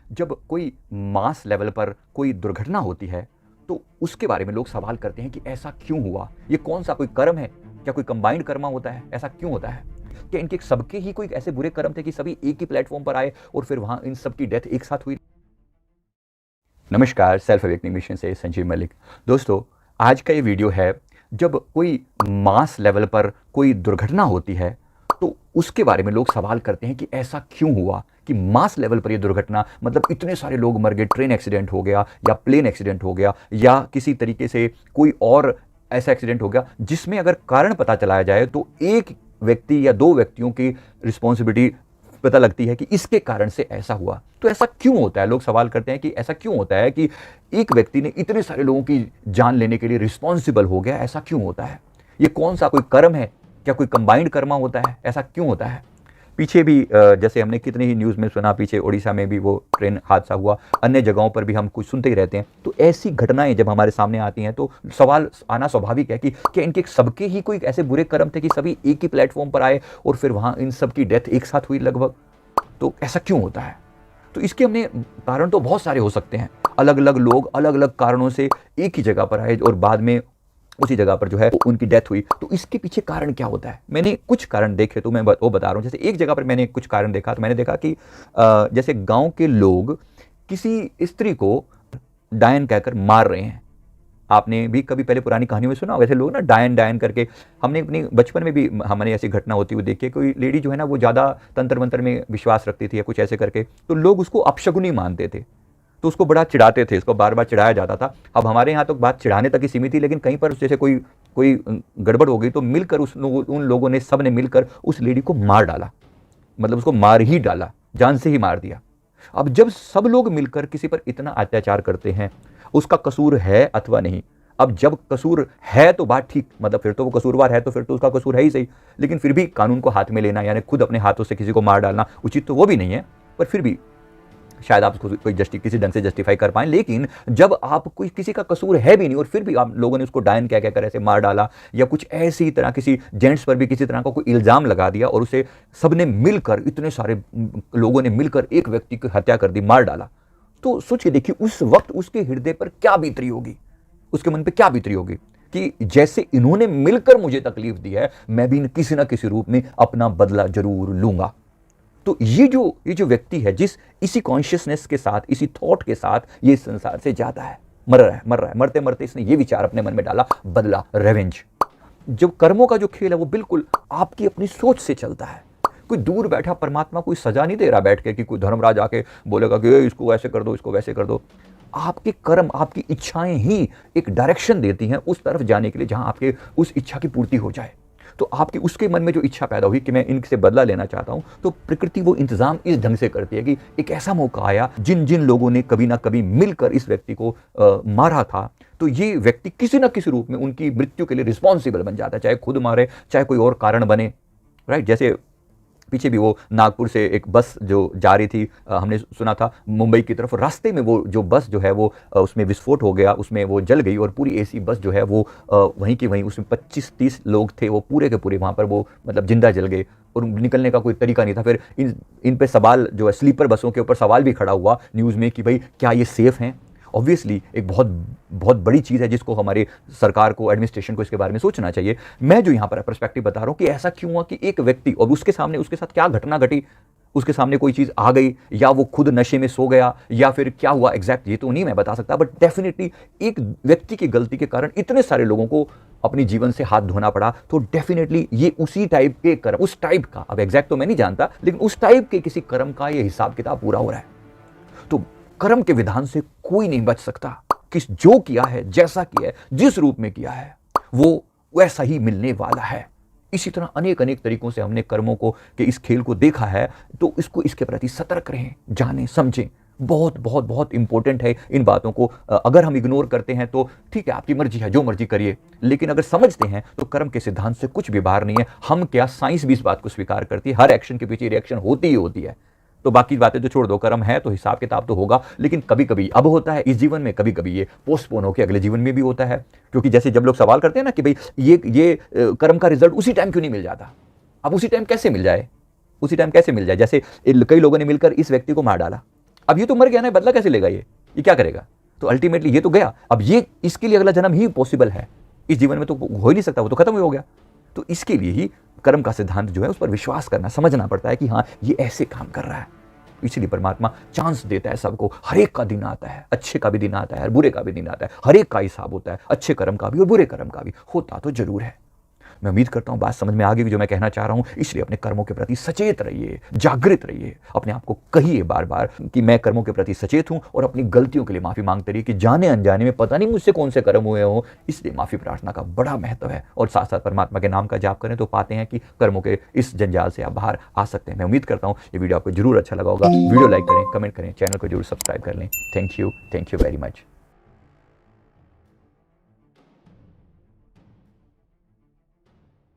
जब कोई mass level पर कोई दुर्घटना होती है तो उसके बारे में लोग सवाल करते हैं कि ऐसा क्यों हुआ, ये कौन सा कोई कर्म है, क्या कोई कंबाइंड कर्मा होता है, ऐसा क्यों होता है, क्या इनके सबके ही कोई ऐसे बुरे कर्म थे कि सभी एक ही प्लेटफॉर्म पर आए और फिर वहां इन सब की डेथ एक साथ हुई। नमस्कार, सेल्फ अवेकनिंग मिशन से संजीव मलिक। दोस्तों, आज का ये वीडियो है, जब कोई मास लेवल पर कोई दुर्घटना होती है तो उसके बारे में लोग सवाल करते हैं कि ऐसा क्यों हुआ कि मास लेवल पर ये दुर्घटना, मतलब इतने सारे लोग मर गए, ट्रेन एक्सीडेंट हो गया या प्लेन एक्सीडेंट हो गया या किसी तरीके से कोई और ऐसा एक्सीडेंट हो गया जिसमें अगर कारण पता चलाया जाए तो एक व्यक्ति या दो व्यक्तियों की रिस्पॉन्सिबिलिटी पता लगती है कि इसके कारण से ऐसा हुआ। तो ऐसा क्यों होता है? लोग सवाल करते हैं कि ऐसा क्यों होता है कि एक व्यक्ति ने इतने सारे लोगों की जान लेने के लिए रिस्पॉन्सिबल हो गया, ऐसा क्यों होता है? ये कौन सा कोई कर्म है, क्या कोई कंबाइंड कर्मा होता है, ऐसा क्यों होता है? पीछे भी जैसे हमने कितने ही न्यूज़ में सुना, पीछे उड़ीसा में भी वो ट्रेन हादसा हुआ, अन्य जगहों पर भी हम कुछ सुनते ही रहते हैं। तो ऐसी घटनाएं जब हमारे सामने आती हैं तो सवाल आना स्वाभाविक है कि क्या इनके सबके ही कोई ऐसे बुरे कर्म थे कि सभी एक ही प्लेटफॉर्म पर आए और फिर वहां इन सब की डेथ एक साथ हुई लगभग। तो ऐसा क्यों होता है? तो इसके हमने कारण तो बहुत सारे हो सकते हैं। अलग अलग लोग अलग अलग कारणों से एक ही जगह पर आए और बाद में उसी जगह पर जो है उनकी डेथ हुई। तो इसके पीछे कारण क्या होता है? मैंने कुछ कारण देखे तो मैं वो बता रहा हूँ। जैसे एक जगह पर मैंने कुछ कारण देखा तो मैंने देखा कि जैसे गांव के लोग किसी स्त्री को डायन कहकर मार रहे हैं। आपने भी कभी पहले पुरानी कहानियों में सुना होगा, ऐसे लोग ना डायन डायन करके, हमने अपनी बचपन में भी हमारे ऐसी घटना होती हुई देखी है। कोई लेडी जो है ना वो ज़्यादा तंत्र मंत्र में विश्वास रखती थी या कुछ ऐसे करके, तो लोग उसको अपशगुनी मानते थे, तो उसको बड़ा चिढ़ाते थे, इसको बार बार चिढ़ाया जाता था। अब हमारे यहाँ तो बात चिढ़ाने तक ही सीमित थी, लेकिन कहीं पर जैसे कोई कोई गड़बड़ हो गई तो मिलकर उन लोगों ने, सब ने मिलकर उस लेडी को मार डाला, मतलब उसको मार ही डाला, जान से ही मार दिया। अब जब सब लोग मिलकर किसी पर इतना अत्याचार करते हैं, उसका कसूर है अथवा नहीं, अब जब कसूर है तो बात ठीक, मतलब फिर तो वो कसूरवार है तो फिर तो उसका कसूर है ही सही, लेकिन फिर भी कानून को हाथ में लेना यानी खुद अपने हाथों से किसी को मार डालना उचित तो वो भी नहीं है। पर फिर भी शायद आप उसको कोई किसी ढंग से जस्टिफाई कर पाएं। लेकिन जब आप कोई किसी का कसूर है भी नहीं और फिर भी आप लोगों ने उसको डायन क्या कर ऐसे मार डाला, या कुछ ऐसी तरह किसी जेंट्स पर भी किसी तरह का कोई इल्जाम लगा दिया और उसे सबने मिलकर, इतने सारे लोगों ने मिलकर एक व्यक्ति की हत्या कर दी, मार डाला, तो सोच के देखिए उस वक्त उसके हृदय पर क्या बीतरी होगी, उसके मन पे क्या बीतरी होगी कि जैसे इन्होंने मिलकर मुझे तकलीफ दी है, मैं भी किसी ना किसी रूप में अपना बदला जरूर लूंगा। तो ये जो व्यक्ति है, जिस इसी कॉन्शियसनेस के साथ, इसी थॉट के साथ ये संसार से जाता है, मर रहा है, मरते मरते इसने ये विचार अपने मन में डाला, बदला, रेवेंज। जो कर्मों का जो खेल है वो बिल्कुल आपकी अपनी सोच से चलता है। कोई दूर बैठा परमात्मा कोई सजा नहीं दे रहा बैठ के कि कोई धर्मराज आके बोलेगा कि इसको ऐसे कर दो, इसको वैसे कर दो। आपके कर्म, आपकी इच्छाएं ही एक डायरेक्शन देती हैं उस तरफ जाने के लिए जहां आपके उस इच्छा की पूर्ति हो जाए। तो आपके उसके मन में जो इच्छा पैदा हुई कि मैं इनसे बदला लेना चाहता हूं, तो प्रकृति वो इंतजाम इस ढंग से करती है कि एक ऐसा मौका आया, जिन जिन लोगों ने कभी ना कभी मिलकर इस व्यक्ति को मारा था, तो ये व्यक्ति किसी ना किसी रूप में उनकी मृत्यु के लिए रिस्पॉन्सिबल बन जाता है, चाहे खुद मारे, चाहे कोई और कारण बने। राइट? जैसे पीछे भी वो नागपुर से एक बस जो जा रही थी, हमने सुना था मुंबई की तरफ, रास्ते में वो जो बस जो है वो उसमें विस्फोट हो गया, उसमें वो जल गई और पूरी एसी बस जो है वो वहीं की वहीं, उसमें 25-30 लोग थे, वो पूरे के पूरे वहाँ पर वो मतलब जिंदा जल गए और निकलने का कोई तरीका नहीं था। फिर इन पे सवाल जो है, स्लीपर बसों के ऊपर सवाल भी खड़ा हुआ न्यूज़ में कि भाई क्या ये सेफ़ हैं? ऑब्वियसली एक बहुत बहुत बड़ी चीज़ है जिसको हमारे सरकार को, एडमिनिस्ट्रेशन को इसके बारे में सोचना चाहिए। मैं जो यहाँ पर पर्सपेक्टिव बता रहा हूँ कि ऐसा क्यों हुआ कि एक व्यक्ति, और उसके साथ क्या घटना घटी, उसके सामने कोई चीज़ आ गई, या वो खुद नशे में सो गया, या फिर क्या हुआ एग्जैक्ट ये तो नहीं मैं बता सकता, बट डेफिनेटली एक व्यक्ति की गलती के कारण इतने सारे लोगों को अपने जीवन से हाथ धोना पड़ा। तो डेफिनेटली ये उसी टाइप के कर्म, उस टाइप का, अब एग्जैक्ट तो मैं नहीं जानता, लेकिन उस टाइप के किसी कर्म का ये हिसाब किताब पूरा हो रहा है। तो कर्म के विधान से कोई नहीं बच सकता। किस जो किया है, जैसा किया है, जिस रूप में किया है, वो वैसा ही मिलने वाला है। इसी तरह अनेक अनेक तरीकों से हमने कर्मों को के इस खेल को देखा है। तो इसके प्रति सतर्क रहें, जानें, समझें। बहुत बहुत बहुत इंपॉर्टेंट है इन बातों को। अगर हम इग्नोर करते हैं तो ठीक है, आपकी मर्जी है, जो मर्जी करिए, लेकिन अगर समझते हैं तो कर्म के सिद्धांत से कुछ भी बाहर नहीं है। हम क्या, साइंस भी इस बात को स्वीकार करती है, हर एक्शन के पीछे रिएक्शन होती ही होती है। तो बाकी बातें तो छोड़ दो, कर्म है तो हिसाब किताब तो होगा, लेकिन कभी कभी अब होता है इस जीवन में, कभी कभी ये पोस्टपोन होकर अगले जीवन में भी होता है। क्योंकि जैसे जब लोग सवाल करते हैं ना कि भाई ये कर्म का रिजल्ट उसी टाइम क्यों नहीं मिल जाता, अब उसी टाइम कैसे मिल जाए, उसी टाइम कैसे मिल जाए? जैसे कई लोगों ने मिलकर इस व्यक्ति को मार डाला, अब ये तो मर गया ना, बदला कैसे लेगा? ये क्या करेगा? तो अल्टीमेटली ये तो गया, अब ये इसके लिए अगला जन्म ही पॉसिबल है, इस जीवन में तो हो ही नहीं सकता, वो तो खत्म ही हो गया। तो इसके लिए ही कर्म का सिद्धांत जो है उस पर विश्वास करना, समझना पड़ता है कि हाँ ये ऐसे काम कर रहा है। इसलिए परमात्मा चांस देता है सबको, हर एक का दिन आता है, अच्छे का भी दिन आता है, बुरे का भी दिन आता है, हर एक का हिसाब होता है, अच्छे कर्म का भी और बुरे कर्म का भी होता तो जरूर है। मैं उम्मीद करता हूं बात समझ में आ गई जो मैं कहना चाह रहा हूं। इसलिए अपने कर्मों के प्रति सचेत रहिए, जागृत रहिए, अपने आप को कहिए बार बार कि मैं कर्मों के प्रति सचेत हूं, और अपनी गलतियों के लिए माफी मांगते रहिए कि जाने अनजाने में पता नहीं मुझसे कौन से कर्म हुए हो। इसलिए माफी प्रार्थना का बड़ा महत्व है, और साथ साथ परमात्मा के नाम का जाप करें तो पाते हैं कि कर्मों के इस जंजाल से आप बाहर आ सकते हैं। मैं उम्मीद करता हूं ये वीडियो आपको जरूर अच्छा लगा होगा। वीडियो लाइक करें, कमेंट करें, चैनल को जरूर सब्सक्राइब कर लें। Thank you very much.